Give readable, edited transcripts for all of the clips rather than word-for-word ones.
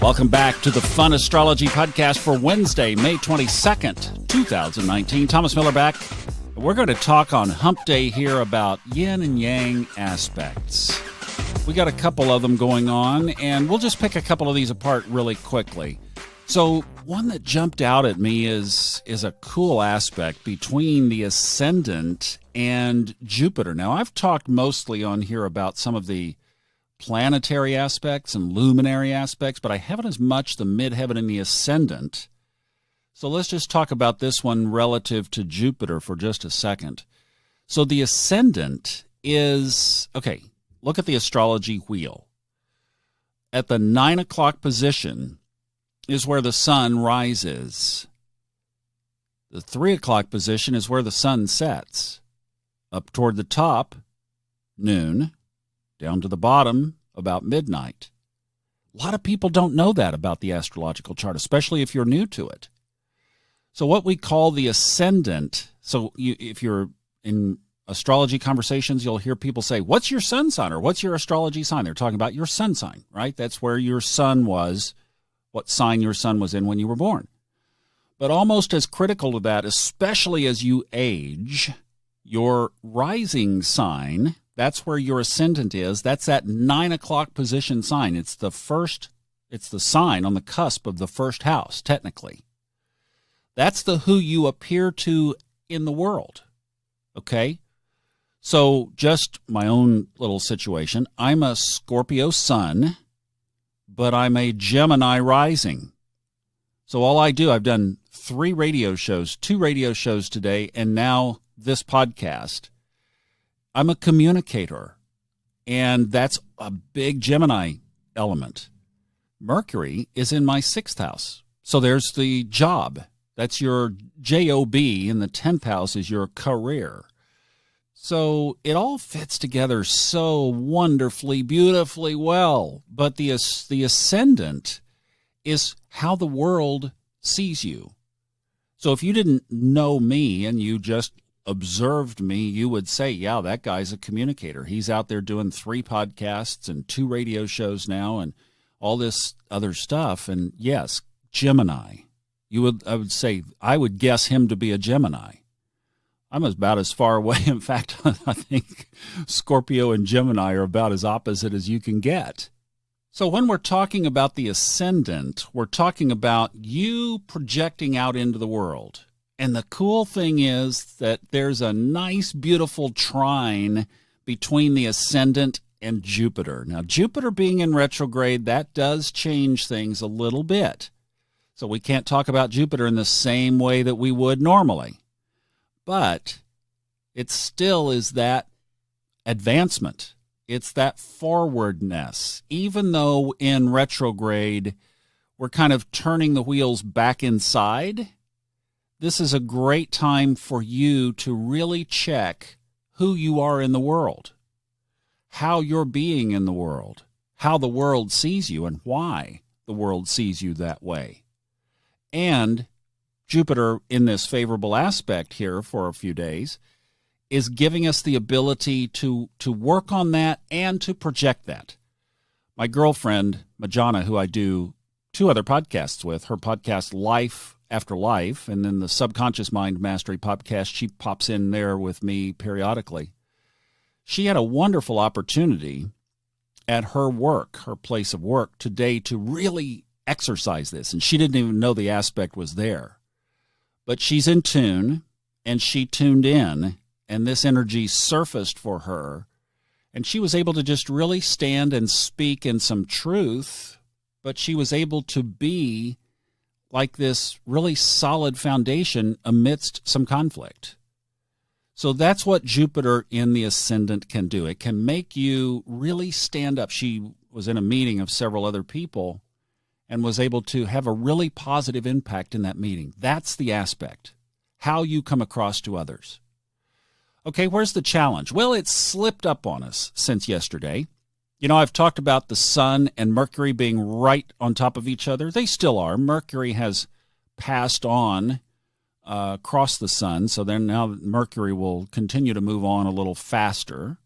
Welcome back to the Fun Astrology Podcast for Wednesday, May 22nd, 2019. Thomas Miller back. We're going to talk on Hump Day here about Yin and Yang aspects. We got a couple of them going on, and we'll just pick a couple of these apart really quickly. So one that jumped out at me is a cool aspect between the Ascendant and Jupiter. Now, I've talked mostly on here about some of the planetary aspects and luminary aspects, but I haven't as much the midheaven and the Ascendant. So let's just talk about this one relative to Jupiter for just a second. So the Ascendant is, okay, look at the astrology wheel. At the 9 o'clock position is where the sun rises. The 3 o'clock position is where the sun sets. Up toward the top, noon. Down to the bottom, about midnight. A lot of people don't know that about the astrological chart, especially if you're new to it. So what we call the Ascendant, if you're in astrology conversations, you'll hear people say, what's your sun sign or what's your astrology sign? They're talking about your sun sign, right? That's where your sun was, what sign your sun was in when you were born. But almost as critical to that, especially as you age, your rising sign, that's where your ascendant is. That's that 9 o'clock position sign. It's the sign on the cusp of the first house, technically. That's the who you appear to in the world. Okay? So just my own little situation. I'm a Scorpio sun, but I'm a Gemini rising. So all I do, I've done 2 radio shows today, and now this podcast. I'm a communicator, and that's a big Gemini element. Mercury is in my 6th house. So there's the job. That's your job, and the 10th house is your career. So it all fits together so wonderfully, beautifully well. But the ascendant is how the world sees you. So if you didn't know me and you just observed me, you would say, yeah, that guy's a communicator. He's out there doing 3 podcasts and 2 radio shows now and all this other stuff. And yes, Gemini. I would guess him to be a Gemini. I'm about as far away. In fact, I think Scorpio and Gemini are about as opposite as you can get. So when we're talking about the ascendant, we're talking about you projecting out into the world. And the cool thing is that there's a nice, beautiful trine between the ascendant and Jupiter. Now, Jupiter being in retrograde, that does change things a little bit. So we can't talk about Jupiter in the same way that we would normally. But it still is that advancement. It's that forwardness. Even though in retrograde, we're kind of turning the wheels back inside, this is a great time for you to really check who you are in the world, how you're being in the world, how the world sees you, and why the world sees you that way. And Jupiter, in this favorable aspect here for a few days, is giving us the ability to work on that and to project that. My girlfriend, Majana, who I do 2 other podcasts with, her podcast Life After Life, and then the Subconscious Mind Mastery podcast, she pops in there with me periodically. She had a wonderful opportunity at her work, her place of work today, to really exercise this, and she didn't even know the aspect was there. But she's in tune, and she tuned in, and this energy surfaced for her, and she was able to just really stand and speak in some truth, but she was able to be like this really solid foundation amidst some conflict. So that's what Jupiter in the ascendant can do. It can make you really stand up. She was in a meeting of several other people and was able to have a really positive impact in that meeting. That's the aspect, how you come across to others. Okay, where's the challenge? Well, it's slipped up on us since yesterday. You know, I've talked about the Sun and Mercury being right on top of each other. They still are. Mercury has passed on across the Sun, so then now Mercury will continue to move on a little faster.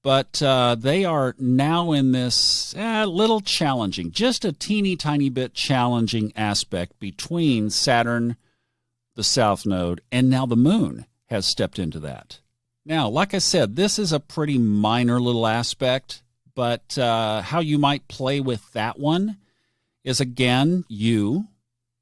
But they are now in this little challenging, just a teeny tiny bit challenging aspect between Saturn, the South Node, and now the Moon has stepped into that. Now, like I said, this is a pretty minor little aspect, but how you might play with that one is, again, you,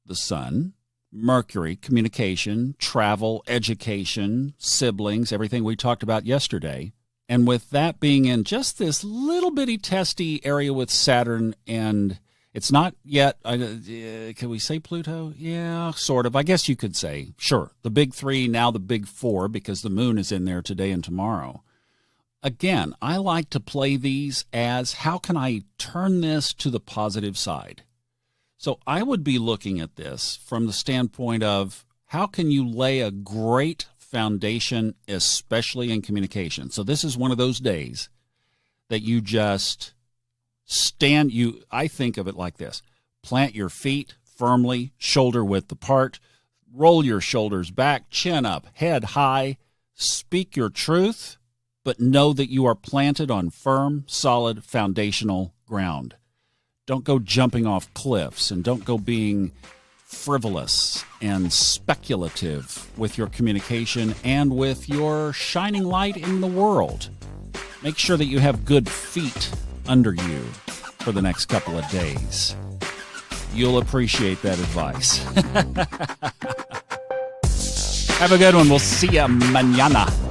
the Sun, Mercury, communication, travel, education, siblings, everything we talked about yesterday. And with that being in just this little bitty testy area with Saturn, and it's not yet, can we say Pluto? Yeah, sort of. I guess you could say, sure, the big three, now the big four, because the Moon is in there today and tomorrow. Again, I like to play these as, how can I turn this to the positive side? So I would be looking at this from the standpoint of, how can you lay a great foundation, especially in communication? So this is one of those days that you just I think of it like this: plant your feet firmly, shoulder width apart, roll your shoulders back, chin up, head high, speak your truth, but know that you are planted on firm, solid, foundational ground. Don't go jumping off cliffs, and don't go being frivolous and speculative with your communication and with your shining light in the world. Make sure that you have good feet under you for the next couple of days. You'll appreciate that advice. Have a good one. We'll see you mañana.